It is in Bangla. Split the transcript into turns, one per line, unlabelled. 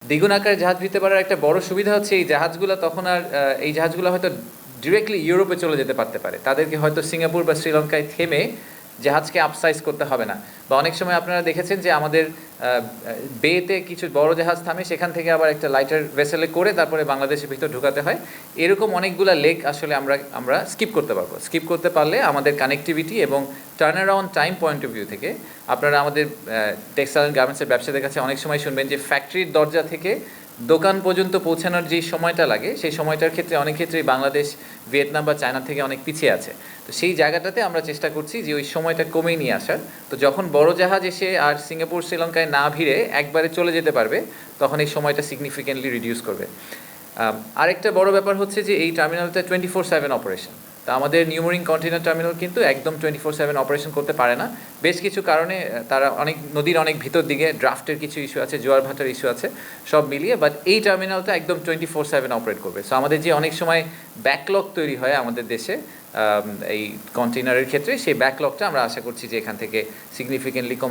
দ্বিগুণ আকারে জাহাজ ভিড়তে পারার একটা বড় সুবিধা হচ্ছে এই জাহাজগুলো তখন আর এই জাহাজগুলো হয়তো ডিরেক্টলি ইউরোপে চলে যেতে পারতে পারে। তাদেরকে হয়তো সিঙ্গাপুর বা শ্রীলঙ্কায় থেমে জাহাজকে আপসাইজ করতে হবে না। বা অনেক সময় আপনারা দেখেছেন যে আমাদের বেতে কিছু বড় জাহাজ থামে, সেখান থেকে আবার একটা লাইটার ভেসেলে করে তারপরে বাংলাদেশের ভিতর ঢুকাতে হয়। এরকম অনেকগুলো লেক আসলে আমরা স্কিপ করতে পারবো। স্কিপ করতে পারলে আমাদের কানেক্টিভিটি এবং turn around time point of view থেকে আপনারা আমাদের টেক্সটাইল অ্যান্ড গার্মেন্টসের ব্যবসাদের কাছে অনেক সময় শুনবেন যে ফ্যাক্টরির দরজা থেকে দোকান পর্যন্ত পৌঁছানোর যেই সময়টা লাগে সেই সময়টার ক্ষেত্রে অনেক ক্ষেত্রেই বাংলাদেশ ভিয়েতনাম বা চায়না থেকে অনেক পিছিয়ে আছে। তো সেই জায়গাটাতে আমরা চেষ্টা করছি যে ওই সময়টা কমিয়ে নিয়ে আসার। তো যখন বড় জাহাজ এসে আর সিঙ্গাপুর শ্রীলঙ্কায় না ভিড়ে একবারে চলে যেতে পারবে তখন এই সময়টা সিগনিফিকেন্টলি রিডিউস করবে। আরেকটা বড় ব্যাপার হচ্ছে যে এই টার্মিনালটা 24/7 অপারেশন। তা আমাদের নিউমোরিং কন্টেইনার টার্মিনাল কিন্তু একদম 24/7 অপারেশন করতে পারে না। বেশ কিছু কারণে তারা নদীর অনেক ভিতর দিকে ড্রাফটের কিছু ইস্যু আছে, জোয়ার ভাটার ইস্যু আছে, সব মিলিয়ে। বাট এই টার্মিনালটা একদম 24/7 অপারেট করবে। সো আমাদের যে অনেক সময় ব্যাকলগ তৈরি হয় আমাদের দেশে এই কন্টেইনারের ক্ষেত্রে, সেই ব্যাকলগটা আমরা আশা করছি যে এখান থেকে সিগনিফিকেন্টলি কমে